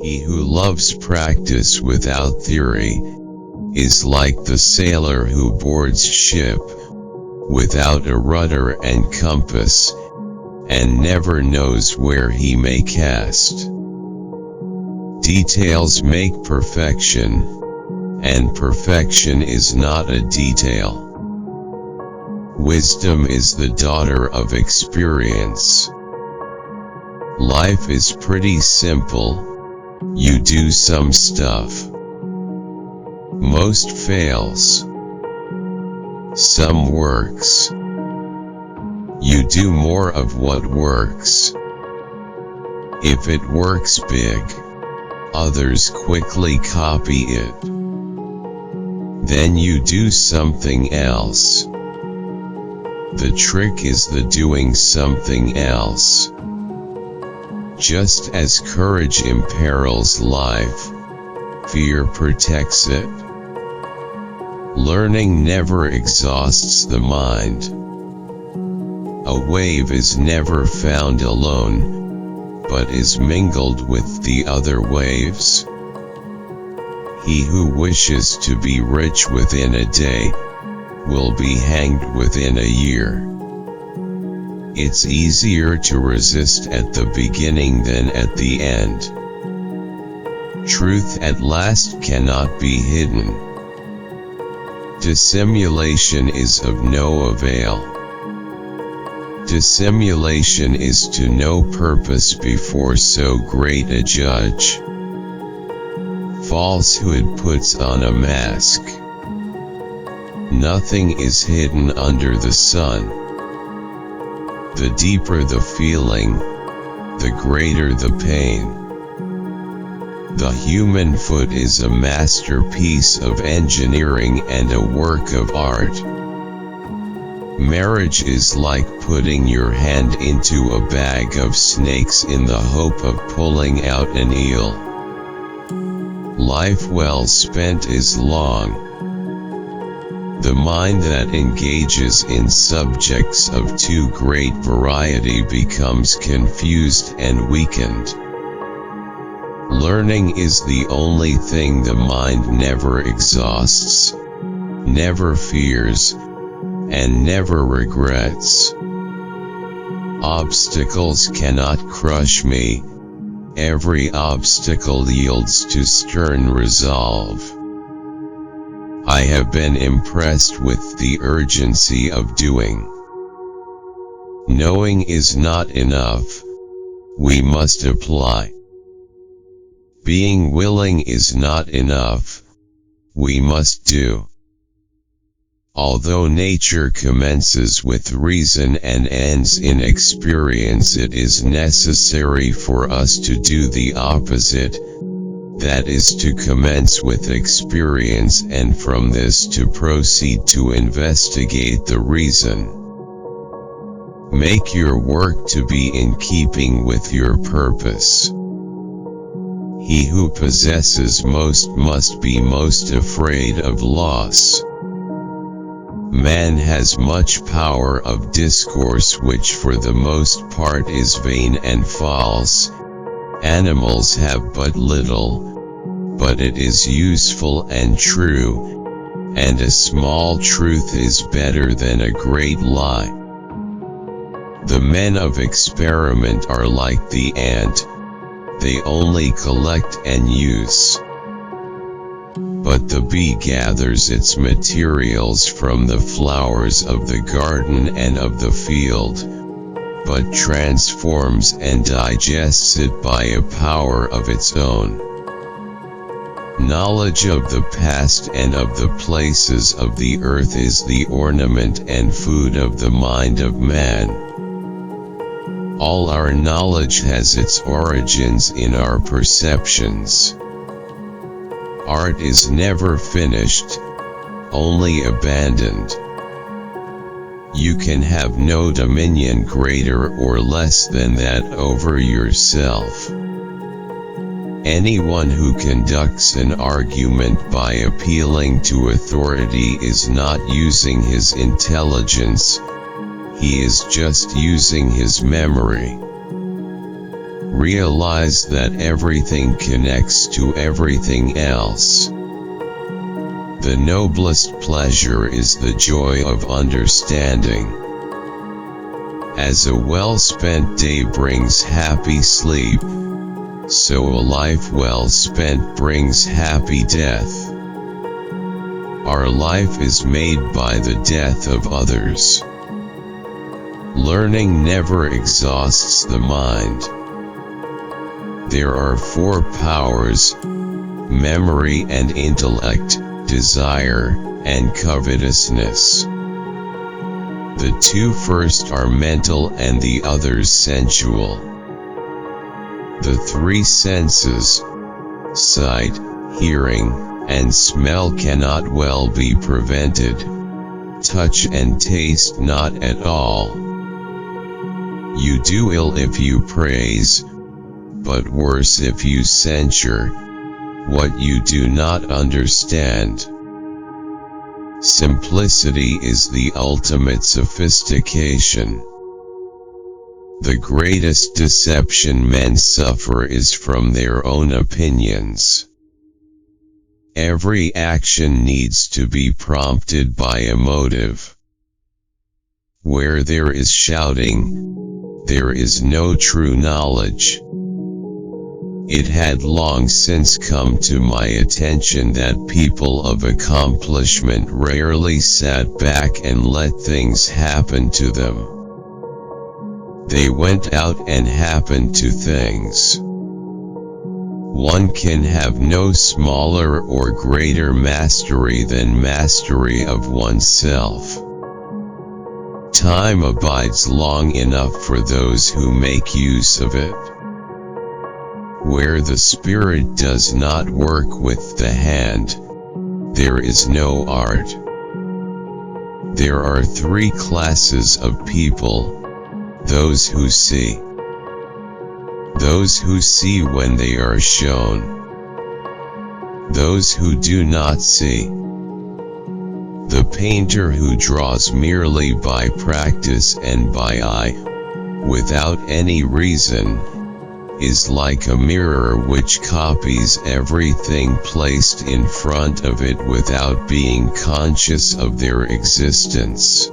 He who loves practice without theory is like the sailor who boards ship without a rudder and compass, and never knows where he may cast. Details make perfection, and perfection is not a detail. Wisdom is the daughter of experience. Life is pretty simple. You do some stuff. Most fails. Some works. You do more of what works. If it works big, others quickly copy it. Then you do something else. The trick is the doing something else. Just as courage imperils life, fear protects it. Learning never exhausts the mind. A wave is never found alone, but is mingled with the other waves. He who wishes to be rich within a day will be hanged within a year. It's easier to resist at the beginning than at the end. Truth at last cannot be hidden. Dissimulation is of no avail. Dissimulation is to no purpose before so great a judge. Falsehood puts on a mask. Nothing is hidden under the sun. The deeper the feeling, the greater the pain. The human foot is a masterpiece of engineering and a work of art. Marriage is like putting your hand into a bag of snakes in the hope of pulling out an eel. Life well spent is long. The mind that engages in subjects of too great variety becomes confused and weakened. Learning is the only thing the mind never exhausts, never fears, and never regrets. Obstacles cannot crush me. Every obstacle yields to stern resolve. I have been impressed with the urgency of doing. Knowing is not enough. We must apply. Being willing is not enough. We must do. Although nature commences with reason and ends in experience, it is necessary for us to do the opposite, that is to commence with experience and from this to proceed to investigate the reason. Make your work to be in keeping with your purpose. He who possesses most must be most afraid of loss. Man has much power of discourse which for the most part is vain and false. Animals have but little, but it is useful and true, and a small truth is better than a great lie. The men of experiment are like the ant, they only collect and use. But the bee gathers its materials from the flowers of the garden and of the field, but transforms and digests it by a power of its own. Knowledge of the past and of the places of the earth is the ornament and food of the mind of man. All our knowledge has its origins in our perceptions. Art is never finished, only abandoned. You can have no dominion greater or less than that over yourself. Anyone who conducts an argument by appealing to authority is not using his intelligence, he is just using his memory. realize that everything connects to everything else. The noblest pleasure is the joy of understanding. As a well-spent day brings happy sleep, so a life well spent brings happy death. Our life is made by the death of others. Learning never exhausts the mind. There are four powers: memory and intellect, desire, and covetousness. The two first are mental and the others sensual. The three senses, sight, hearing, and smell cannot well be prevented. Touch and taste not at all. You do ill if you praise, but worse if you censure what you do not understand. Simplicity is the ultimate sophistication. The greatest deception men suffer is from their own opinions. Every action needs to be prompted by a motive. Where there is shouting, there is no true knowledge. It had long since come to my attention that people of accomplishment rarely sat back and let things happen to them. They went out and happened to things. One can have no smaller or greater mastery than mastery of oneself. Time abides long enough for those who make use of it. Where the spirit does not work with the hand, there is no art. There are three classes of people: those who see, those who see when they are shown, those who do not see. The painter who draws merely by practice and by eye, without any reason, is like a mirror which copies everything placed in front of it without being conscious of their existence.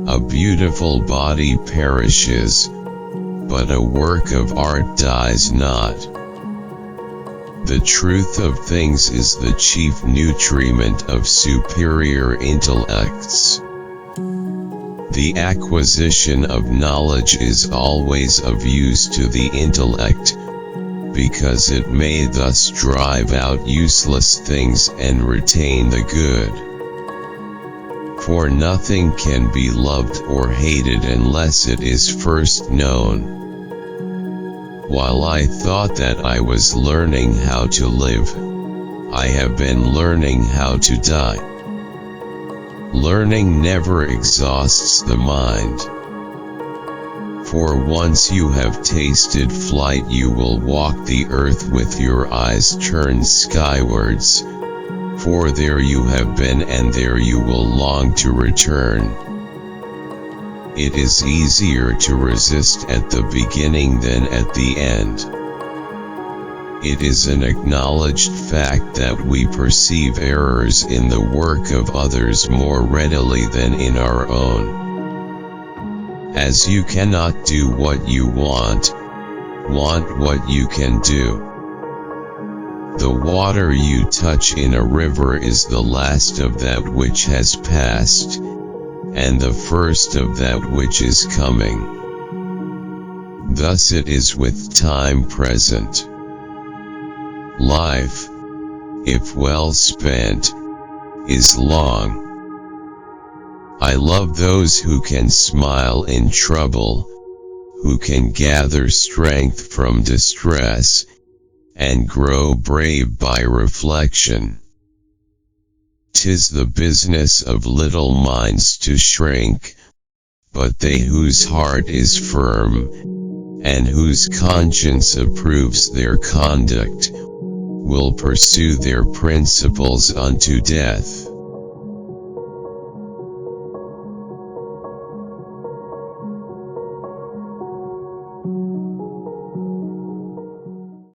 A beautiful body perishes, but a work of art dies not. The truth of things is the chief nutriment of superior intellects. The acquisition of knowledge is always of use to the intellect, because it may thus drive out useless things and retain the good. For nothing can be loved or hated unless it is first known. While I thought that I was learning how to live, I have been learning how to die. Learning never exhausts the mind. For once you have tasted flight, you will walk the earth with your eyes turned skywards, for there you have been and there you will long to return. It is easier to resist at the beginning than at the end. It is an acknowledged fact that we perceive errors in the work of others more readily than in our own. As you cannot do what you want what you can do. The water you touch in a river is the last of that which has passed, and the first of that which is coming. Thus it is with time present. Life, if well spent, is long. I love those who can smile in trouble, who can gather strength from distress, and grow brave by reflection. 'Tis the business of little minds to shrink, but they whose heart is firm, and whose conscience approves their conduct, will pursue their principles unto death.